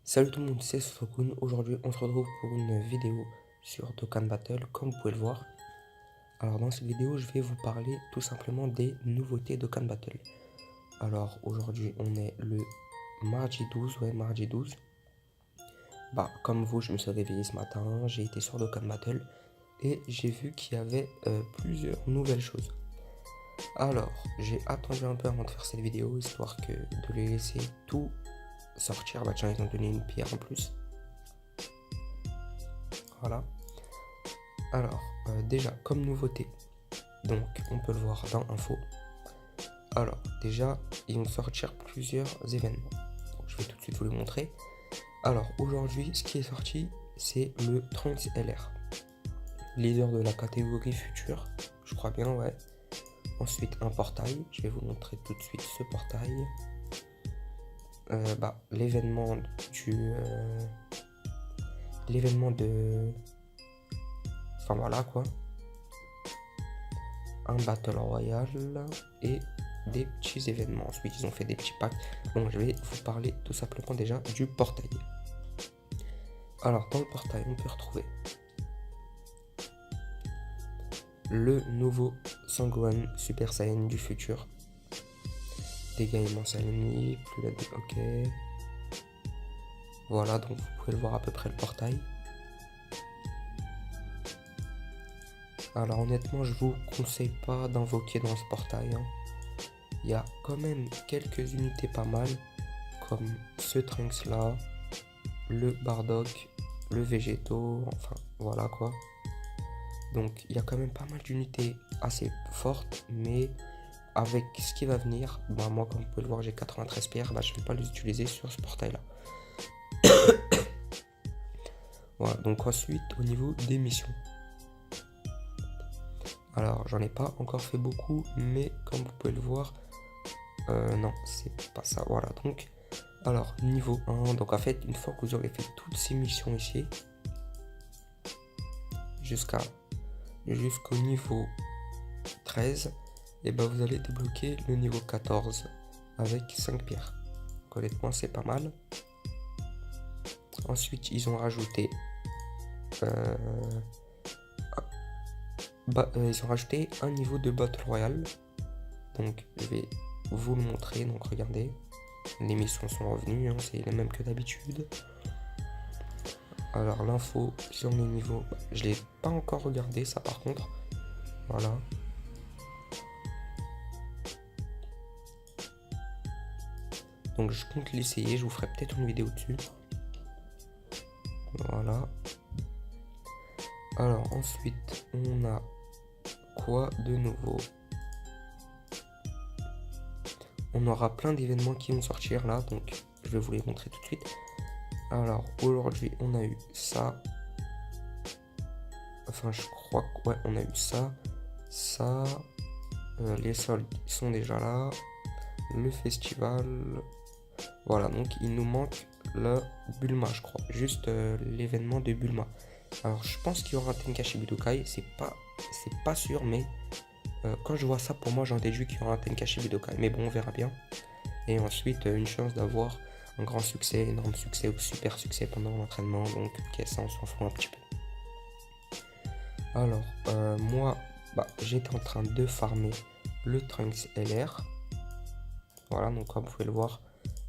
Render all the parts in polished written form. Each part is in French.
Salut tout le monde, c'est Sotokun. Aujourd'hui, on se retrouve pour une vidéo sur Dokkan Battle, comme vous pouvez le voir. Alors, dans cette vidéo, je vais vous parler tout simplement des nouveautés Dokkan Battle. Alors, aujourd'hui, on est le mardi 12, mardi 12. Comme vous, je me suis réveillé ce matin, j'ai été sur Dokkan Battle et j'ai vu qu'il y avait plusieurs nouvelles choses. Alors, j'ai attendu un peu avant de faire cette vidéo, histoire de les laisser tout sortir. Tiens, ils ont donné une pierre en plus. Voilà. Alors, déjà, comme nouveauté, donc on peut le voir dans Info. Alors, déjà, ils vont sortir plusieurs événements. Donc, je vais tout de suite vous les montrer. Alors, aujourd'hui, ce qui est sorti, c'est le Trunks LR. Leader de la catégorie future, je crois bien, ouais. Ensuite, un portail. Je vais vous montrer tout de suite ce portail. L'événement de... Enfin, voilà, quoi. Un Battle Royale et des petits événements. Ensuite, ils ont fait des petits packs. Donc, je vais vous parler tout simplement déjà du portail. Alors, dans le portail, on peut retrouver le nouveau Sangohan Super Saiyan du futur. Dégâts immenses à l'ennemi, plus la ok. Voilà, donc vous pouvez le voir à peu près le portail. Alors honnêtement, je vous conseille pas d'invoquer dans ce portail. Il y a quand même quelques unités pas mal, comme ce Trunks là, le Bardock, le Végéto, enfin voilà quoi. Donc il y a quand même pas mal d'unités assez fortes, mais avec ce qui va venir, moi comme vous pouvez le voir j'ai 93 pierres, je ne vais pas les utiliser sur ce portail là. Voilà, donc ensuite au niveau des missions. Alors j'en ai pas encore fait beaucoup, mais comme vous pouvez le voir, non c'est pas ça, voilà. Donc alors niveau 1, donc en fait une fois que vous aurez fait toutes ces missions ici, jusqu'au niveau 13, et vous allez débloquer le niveau 14 avec 5 pierres. Donc, honnêtement c'est pas mal. Ensuite ils ont rajouté un niveau de Battle Royale. Donc je vais vous le montrer. Donc regardez, les missions sont revenues, c'est les mêmes que d'habitude. Alors l'info sur les niveaux, je l'ai pas encore regardé ça par contre. Voilà. Donc je compte l'essayer, je vous ferai peut-être une vidéo dessus. Voilà. Alors ensuite on a quoi de nouveau? On aura plein d'événements qui vont sortir là, donc je vais vous les montrer tout de suite. Alors aujourd'hui on a eu ça. Enfin je crois que ouais on a eu ça. Les soldes sont déjà là. Le festival. Voilà, donc il nous manque le Bulma je crois. Juste l'événement de Bulma. Alors je pense qu'il y aura un Tenkaichi Budokai. C'est pas sûr, mais quand je vois ça, pour moi j'en déduis qu'il y aura un Tenkaichi Budokai. Mais bon, on verra bien. Et ensuite une chance d'avoir un grand succès, énorme succès ou super succès pendant l'entraînement. Donc ok, ça on s'en fout un petit peu. Alors moi j'étais en train de farmer le Trunks LR. Voilà, donc comme vous pouvez le voir,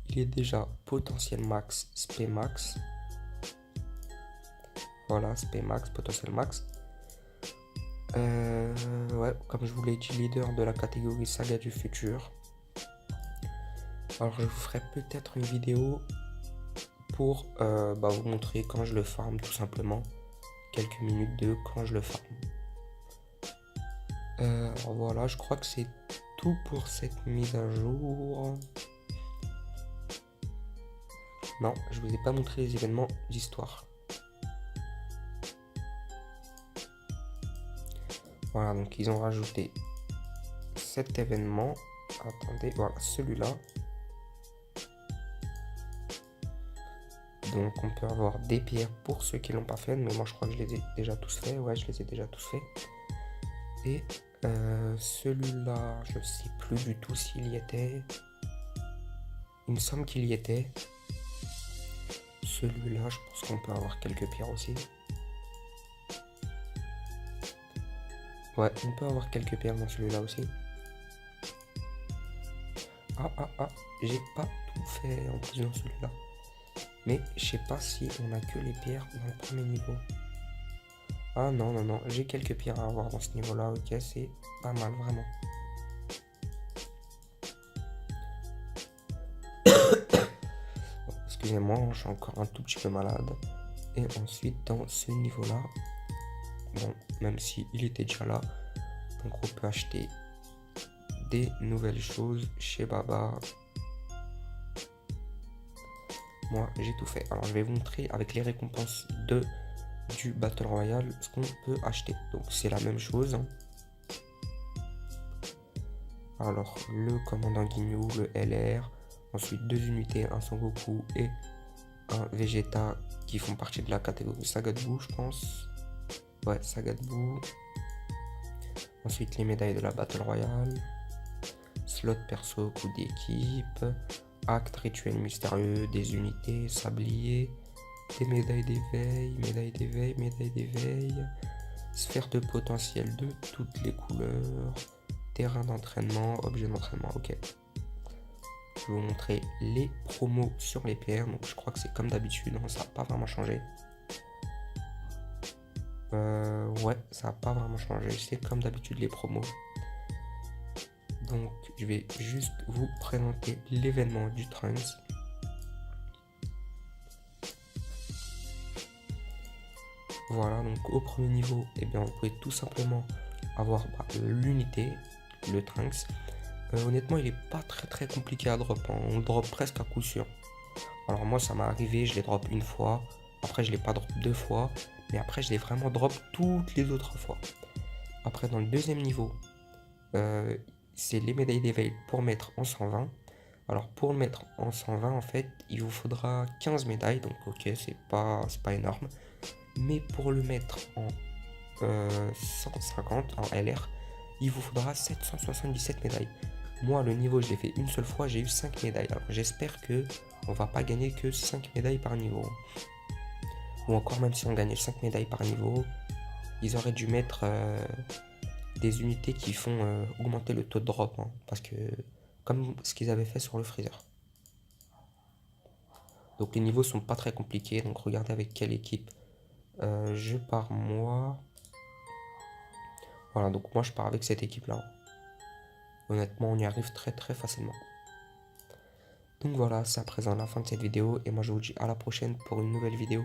il est déjà potentiel max, SP max. Voilà, SP max, potentiel max. Ouais, comme je vous l'ai dit, leader de la catégorie saga du futur. Alors je vous ferai peut-être une vidéo pour vous montrer quand je le farm, tout simplement. Quelques minutes de quand je le farm. Alors voilà, je crois que c'est tout pour cette mise à jour. Non, je vous ai pas montré les événements d'histoire. Voilà, donc ils ont rajouté cet événement. Attendez, voilà, celui-là. Donc on peut avoir des pierres pour ceux qui l'ont pas fait, mais moi je crois que je les ai déjà tous fait. Ouais, je les ai déjà tous fait. Et celui-là, je sais plus du tout s'il y était. Il me semble qu'il y était. celui-là, je pense qu'on peut avoir quelques pierres aussi. Ouais, on peut avoir quelques pierres dans celui-là aussi. J'ai pas tout fait en plus dans celui-là. Mais je sais pas si on a que les pierres dans le premier niveau. Ah non, j'ai quelques pierres à avoir dans ce niveau-là, ok, c'est pas mal, vraiment. Bon, excusez-moi, je suis encore un tout petit peu malade. Et ensuite, dans ce niveau-là, bon, même si il était déjà là, donc on peut acheter des nouvelles choses chez Baba. Moi, j'ai tout fait. Alors, je vais vous montrer avec les récompenses du Battle Royale ce qu'on peut acheter. Donc, c'est la même chose. Alors, le commandant Ginyu, le LR, ensuite 2 unités, un Son Goku et un Vegeta qui font partie de la catégorie Saga de Buu, je pense. Ouais, Saga de Buu. Ensuite, les médailles de la Battle Royale. Slot perso, coup d'équipe. Acte rituel mystérieux, des unités, sablier. Des médailles d'éveil. Sphère de potentiel de toutes les couleurs. Terrain d'entraînement, objet d'entraînement, ok. Je vais vous montrer les promos sur les pierres. Donc je crois que c'est comme d'habitude, hein, ça n'a pas vraiment changé. Ouais, ça n'a pas vraiment changé. C'est comme d'habitude les promos. Donc je vais juste vous présenter l'événement du Trunks. Voilà, donc au premier niveau, eh bien, vous pouvez tout simplement avoir l'unité, le Trunks. Honnêtement, il est pas très compliqué à drop, hein. On le drop presque à coup sûr. Alors moi, ça m'est arrivé, je l'ai drop une fois. Après, je l'ai pas drop 2 fois. Mais après, je l'ai vraiment drop toutes les autres fois. Après, dans le deuxième niveau, c'est les médailles d'éveil pour mettre en 120. Alors, pour le mettre en 120, en fait, il vous faudra 15 médailles. Donc, ok, c'est pas énorme. Mais pour le mettre en 150, en LR, il vous faudra 777 médailles. Moi, le niveau, je l'ai fait une seule fois, j'ai eu 5 médailles. Alors, j'espère que on va pas gagner que 5 médailles par niveau. Ou encore, même si on gagnait 5 médailles par niveau, ils auraient dû mettre des unités qui font augmenter le taux de drop. Hein, parce que, comme ce qu'ils avaient fait sur le Freezer. Donc, les niveaux sont pas très compliqués. Donc, regardez avec quelle équipe je pars moi. Voilà, donc moi je pars avec cette équipe-là. Honnêtement, on y arrive très facilement. Donc voilà, c'est à présent la fin de cette vidéo. Et moi je vous dis à la prochaine pour une nouvelle vidéo.